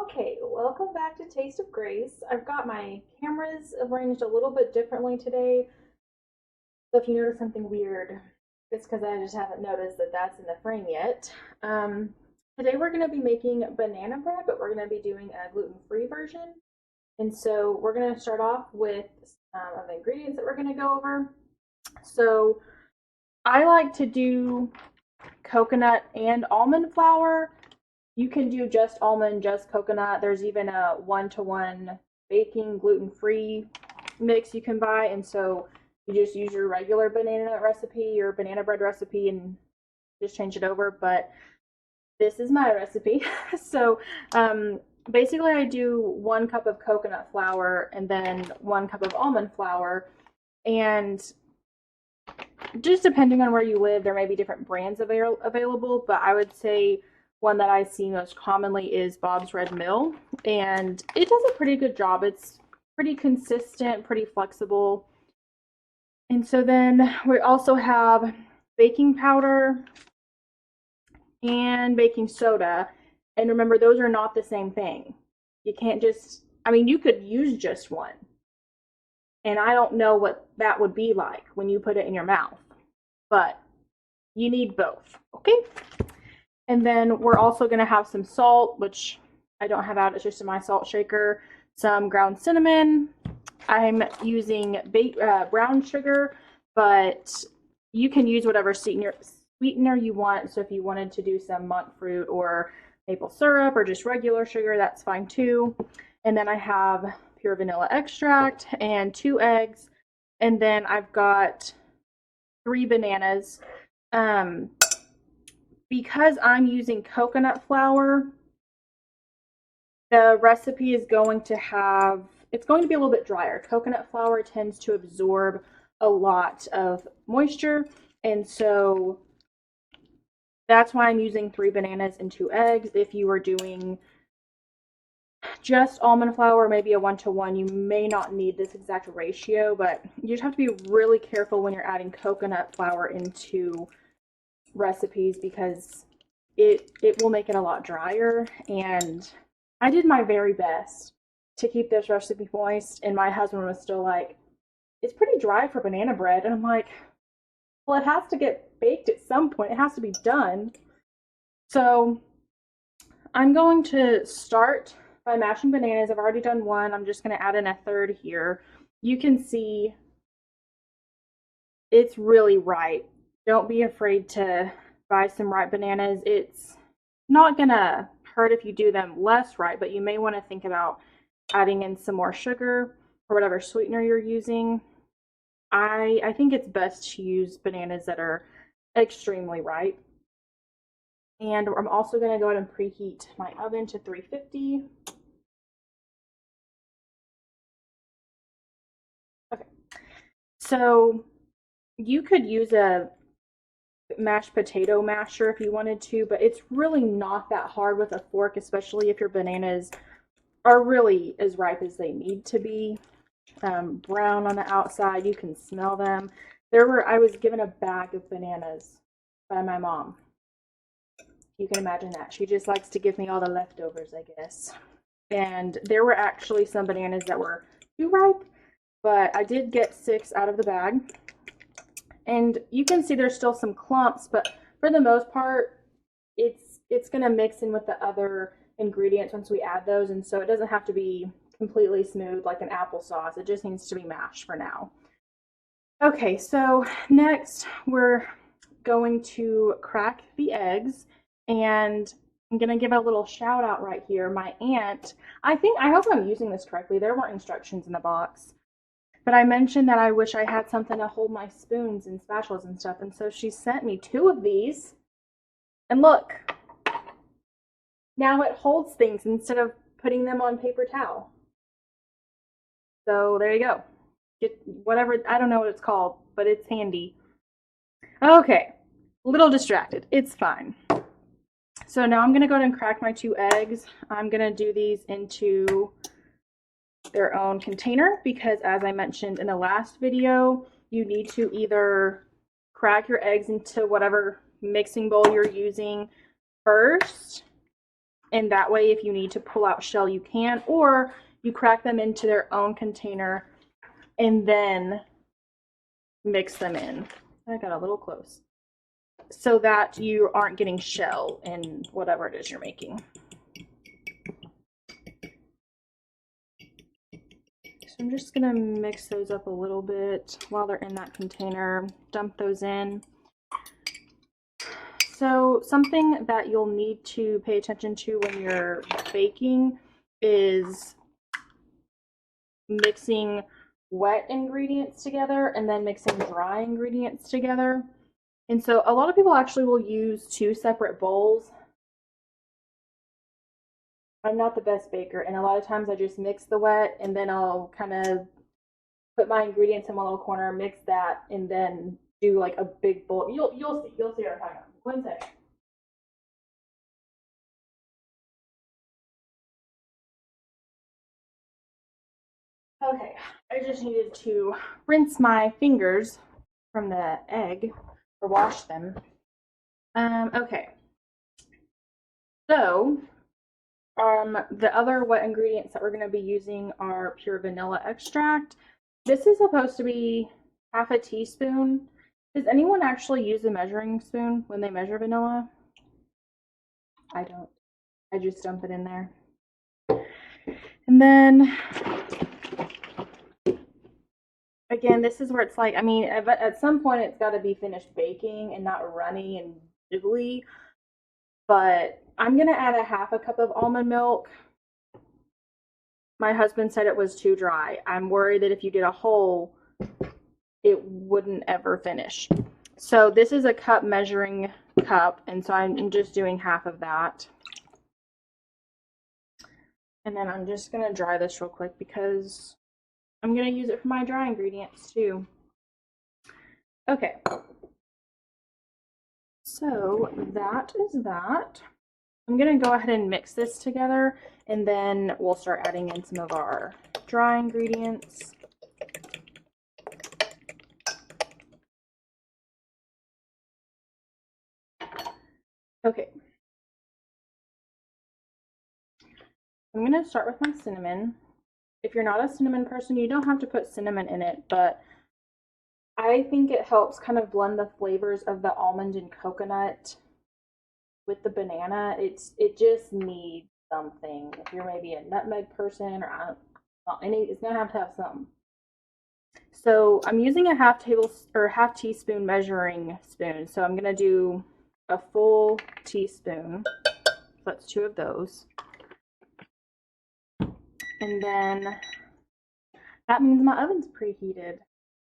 Okay, welcome back to Taste of Grace. I've got my cameras arranged a little bit differently today. So if you notice something weird, it's because I just haven't noticed that that's in the frame yet. Today we're going to be making banana bread, but we're going to be doing a gluten-free version. And so we're going to start off with some of the ingredients that we're going to go over. So I like to do coconut and almond flour. You can do just almond, just coconut. There's even a 1-to-1 baking gluten-free mix you can buy. And so you just use your regular banana recipe, your banana bread recipe, and just change it over. But this is my recipe. So basically I do 1 cup of coconut flour and then 1 cup of almond flour. And just depending on where you live, there may be different brands available, but I would say one that I see most commonly is Bob's Red Mill, and it does a pretty good job. It's pretty consistent, pretty flexible. And so then we also have baking powder and baking soda. And remember, those are not the same thing. You can't just, you could use just one. And I don't know what that would be like when you put it in your mouth, but you need both, okay? And then we're also going to have some salt, which I don't have out. It's just in my salt shaker. Some ground cinnamon. I'm using brown sugar, but you can use whatever sweetener you want. So if you wanted to do some monk fruit or maple syrup or just regular sugar, that's fine too. And then I have pure vanilla extract and 2 eggs. And then I've got 3 bananas. Because I'm using coconut flour, the recipe is going to it's going to be a little bit drier. Coconut flour tends to absorb a lot of moisture, and so that's why I'm using 3 bananas and 2 eggs. If you were doing just almond flour, maybe a 1-to-1, you may not need this exact ratio, but you just have to be really careful when you're adding coconut flour into recipes because it will make it a lot drier. And I did my very best to keep this recipe moist, and my husband was still like, it's pretty dry for banana bread. And I'm like, well, it has to get baked at some point. It has to be done. So I'm going to start by mashing bananas. I've already done 1. I'm just going to add in a 3rd here. You can see it's really ripe. Don't be afraid to buy some ripe bananas. It's not gonna hurt if you do them less ripe, but you may want to think about adding in some more sugar or whatever sweetener you're using. I think it's best to use bananas that are extremely ripe. And I'm also going to go ahead and preheat my oven to 350. Okay, so you could use a mashed potato masher if you wanted to, but it's really not that hard with a fork, especially if your bananas are really as ripe as they need to be. Brown on the outside, you can smell them. I was given a bag of bananas by my mom. You can imagine that. She just likes to give me all the leftovers, I guess. And there were actually some bananas that were too ripe, but I did get 6 out of the bag. And you can see there's still some clumps, but for the most part, it's going to mix in with the other ingredients once we add those, and so it doesn't have to be completely smooth like an applesauce. It just needs to be mashed for now. Okay, so next we're going to crack the eggs, and I'm going to give a little shout out right here. My aunt, I hope I'm using this correctly. There weren't instructions in the box. But I mentioned that I wish I had something to hold my spoons and spatulas and stuff, and so she sent me 2 of these. And look, now it holds things instead of putting them on paper towel. So there you go. Get whatever, I don't know what it's called, but it's handy. Okay, a little distracted. It's fine. So now I'm going to go ahead and crack my 2 eggs. I'm going to do these into their own container because, as I mentioned in the last video, you need to either crack your eggs into whatever mixing bowl you're using first, And that way, if you need to pull out shell, you can, or you crack them into their own container and then mix them in. I got a little close. So that you aren't getting shell in whatever it is you're making. So I'm just gonna mix those up a little bit while they're in that container, dump those in. So something that you'll need to pay attention to when you're baking is mixing wet ingredients together and then mixing dry ingredients together. And so a lot of people actually will use 2 separate bowls. I'm not the best baker, and a lot of times I just mix the wet and then I'll kind of put my ingredients in one little corner, mix that, and then do like a big bowl. You'll see what I'm talking about. 1 second. Okay, I just needed to rinse my fingers from the egg or wash them. Okay. So, the other wet ingredients that we're going to be using are pure vanilla extract. This is supposed to be half a teaspoon. Does anyone actually use a measuring spoon when they measure vanilla? I don't. I just dump it in there. And then, again, this is where it's like, I mean, at some point it's got to be finished baking and not runny and jiggly. But I'm going to add a half a cup of almond milk. My husband said it was too dry. I'm worried that if you did a whole, it wouldn't ever finish. So this is a cup measuring cup, and so I'm just doing half of that. And then I'm just going to dry this real quick because I'm going to use it for my dry ingredients too. Okay. So that is that. I'm going to go ahead and mix this together, and then we'll start adding in some of our dry ingredients. Okay. I'm going to start with my cinnamon. If you're not a cinnamon person, you don't have to put cinnamon in it, but I think it helps kind of blend the flavors of the almond and coconut with the banana. It just needs something. If you're maybe a nutmeg person or it's gonna have to have some. So I'm using a half teaspoon measuring spoon. So I'm gonna do a full teaspoon. So that's 2 of those. And then that means my oven's preheated.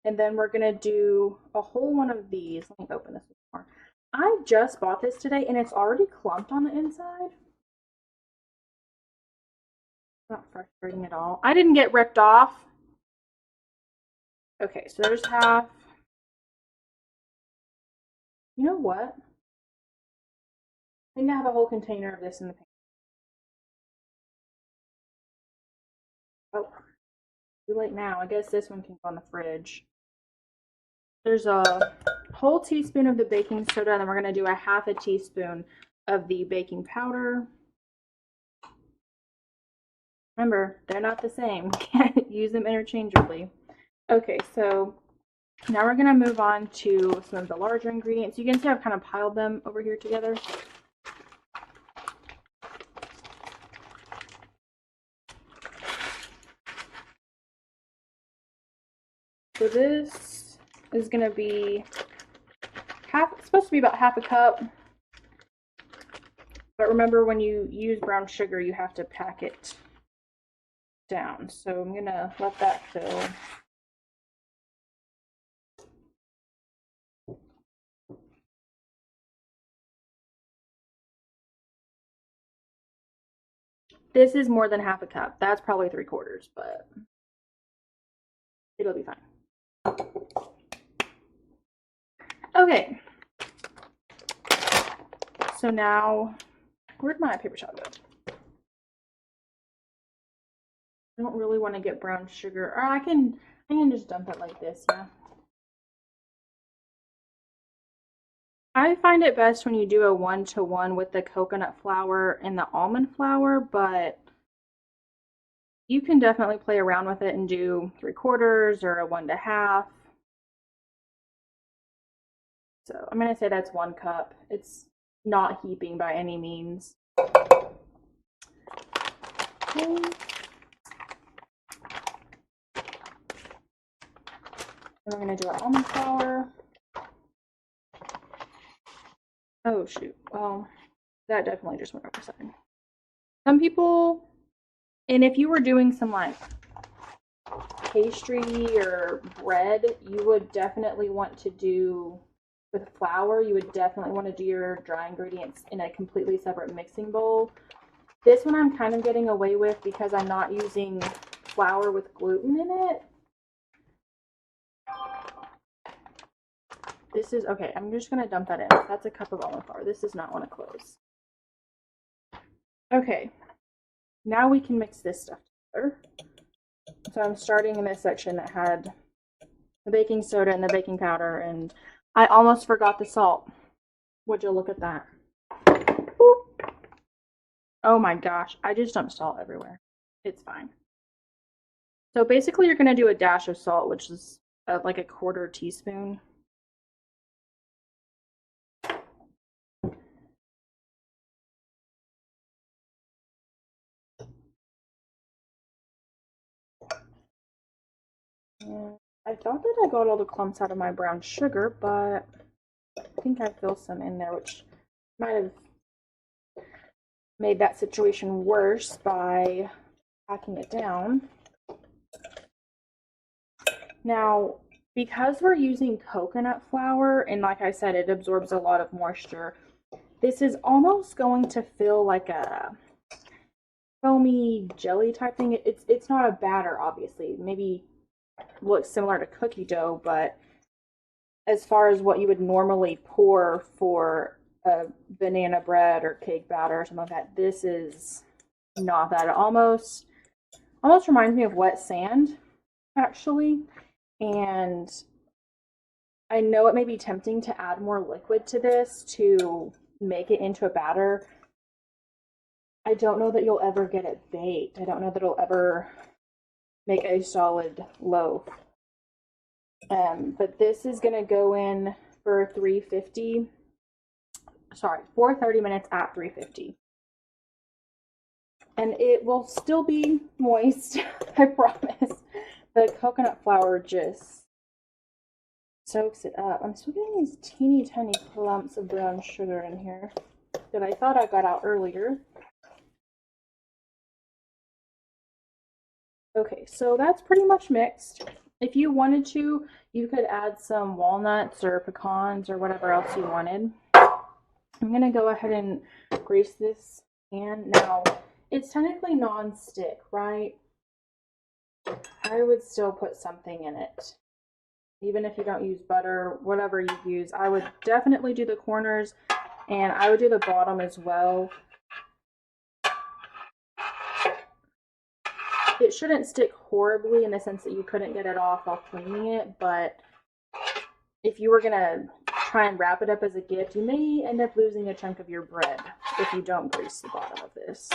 And then we're gonna do a whole one of these. Let me open this more. I just bought this today and it's already clumped on the inside. Not frustrating at all. I didn't get ripped off. Okay, so there's half. You know what? I think I have a whole container of this in the pan. Oh, too late now. I guess this one can go in the fridge. There's a whole teaspoon of the baking soda, and then we're going to do a half a teaspoon of the baking powder. Remember, they're not the same. Can't use them interchangeably. Okay, so now we're going to move on to some of the larger ingredients. You can see I've kind of piled them over here together. So this is going to be it's supposed to be about half a cup. But remember, when you use brown sugar, you have to pack it down. So I'm going to let that fill. This is more than half a cup. That's probably 3/4, but it'll be fine. Okay. So now, where'd my paper towel go? I don't really want to get brown sugar, or I can just dump it like this, yeah. I find it best when you do a 1-to-1 with the coconut flour and the almond flour, but you can definitely play around with it and do 3/4 or a 1.5. So I'm going to say that's 1 cup. It's not heaping by any means. Okay. And we're going to do our almond flour. Oh, shoot. Well, that definitely just went over the side. Some people, and if you were doing some like pastry or bread, you would definitely want to do, with flour, you would definitely want to do your dry ingredients in a completely separate mixing bowl. This one I'm kind of getting away with because I'm not using flour with gluten in it. This is, okay, I'm just going to dump that in. That's a cup of almond flour. This does not want to close. Okay, now we can mix this stuff together. So I'm starting in this section that had the baking soda and the baking powder, and I almost forgot the salt. Would you look at that? Boop. Oh my gosh, I just dumped salt everywhere. It's fine. So basically you're going to do a dash of salt, which is like a 1/4 teaspoon. And I thought that I got all the clumps out of my brown sugar, but I think I feel some in there, which might have made that situation worse by packing it down. Now, because we're using coconut flour, and like I said, it absorbs a lot of moisture, this is almost going to feel like a foamy jelly type thing. It's not a batter, obviously. Maybe looks similar to cookie dough, but as far as what you would normally pour for a banana bread or cake batter or something like that, this is not that. It almost reminds me of wet sand, actually. And I know it may be tempting to add more liquid to this to make it into a batter. I don't know that you'll ever get it baked. I don't know that it'll ever make a solid loaf. But this is going to go in for 350. Sorry, for 30 minutes at 350. And it will still be moist, I promise. The coconut flour just soaks it up. I'm still getting these teeny tiny clumps of brown sugar in here that I thought I got out earlier. Okay, so that's pretty much mixed. If you wanted to, you could add some walnuts or pecans or whatever else you wanted. I'm gonna go ahead and grease this pan. Now, it's technically non-stick, right? I would still put something in it. Even if you don't use butter, whatever you use, I would definitely do the corners, and I would do the bottom as well. It shouldn't stick horribly in the sense that you couldn't get it off while cleaning it, but if you were gonna try and wrap it up as a gift, you may end up losing a chunk of your bread if you don't grease the bottom of this.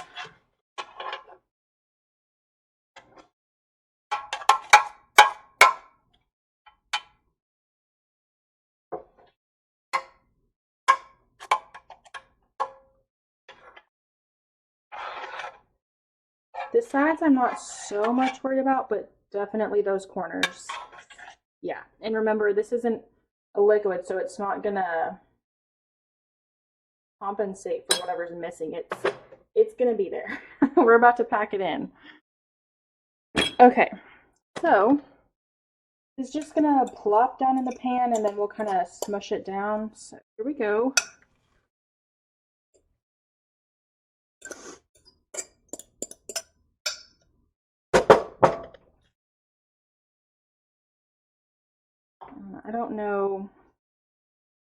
The sides I'm not so much worried about, but definitely those corners. Yeah, and remember, this isn't a liquid, so it's not gonna compensate for whatever's missing. It's gonna be there. We're about to pack it in. Okay, so it's just gonna plop down in the pan, and then we'll kind of smush it down. So here we go. I don't know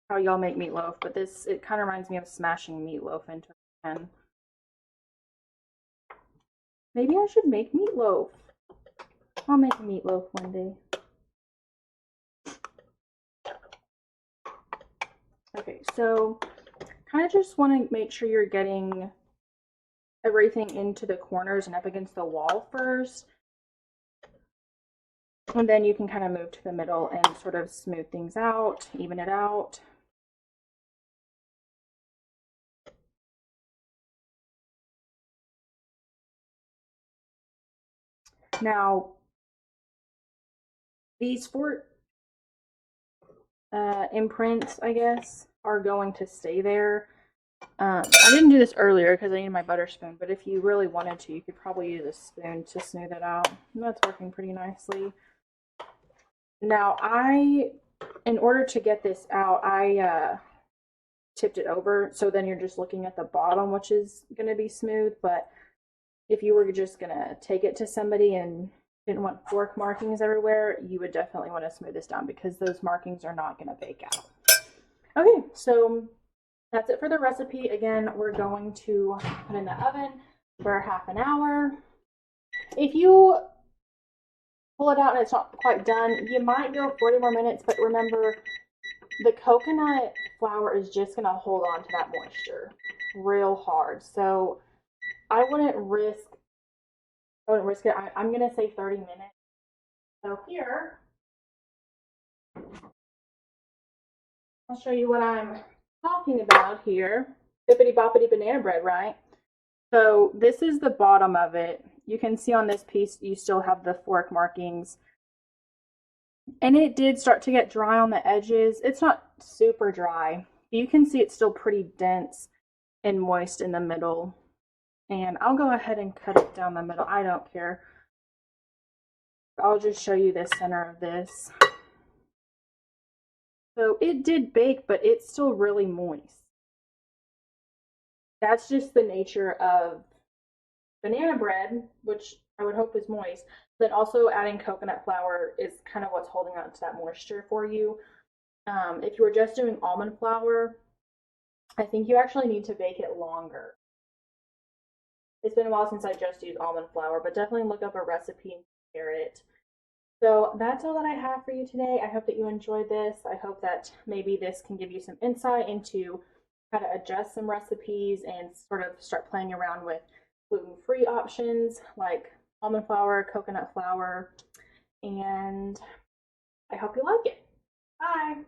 how y'all make meatloaf, but it kind of reminds me of smashing meatloaf into a pan. Maybe I should make meatloaf. I'll make a meatloaf one day. Okay, so kind of just want to make sure you're getting everything into the corners and up against the wall first. And then you can kind of move to the middle and sort of smooth things out, even it out. Now, these four imprints, I guess, are going to stay there. I didn't do this earlier because I needed my butter spoon, but if you really wanted to, you could probably use a spoon to smooth it out. And that's working pretty nicely. Now, in order to get this out, I tipped it over, so then you're just looking at the bottom, which is going to be smooth, but if you were just going to take it to somebody and didn't want fork markings everywhere, you would definitely want to smooth this down because those markings are not going to bake out. Okay, so that's it for the recipe. Again, we're going to put in the oven for half an hour. If you pull it out and it's not quite done, you might go 40 more minutes, but remember, the coconut flour is just going to hold on to that moisture real hard. So I wouldn't risk it. I'm going to say 30 minutes. So here, I'll show you what I'm talking about here. Bippity boppity banana bread, right? So this is the bottom of it. You can see on this piece, you still have the fork markings. And it did start to get dry on the edges. It's not super dry. You can see it's still pretty dense and moist in the middle. And I'll go ahead and cut it down the middle. I don't care. I'll just show you the center of this. So it did bake, but it's still really moist. That's just the nature of banana bread, which I would hope is moist. Then also adding coconut flour is kind of what's holding on to that moisture for you. If you were just doing almond flour, I think you actually need to bake it longer. It's been a while since I just used almond flour, but definitely look up a recipe and compare it. So that's all that I have for you today. I hope that you enjoyed this. I hope that maybe this can give you some insight into how to adjust some recipes and sort of start playing around with gluten-free options like almond flour, coconut flour, and I hope you like it. Bye.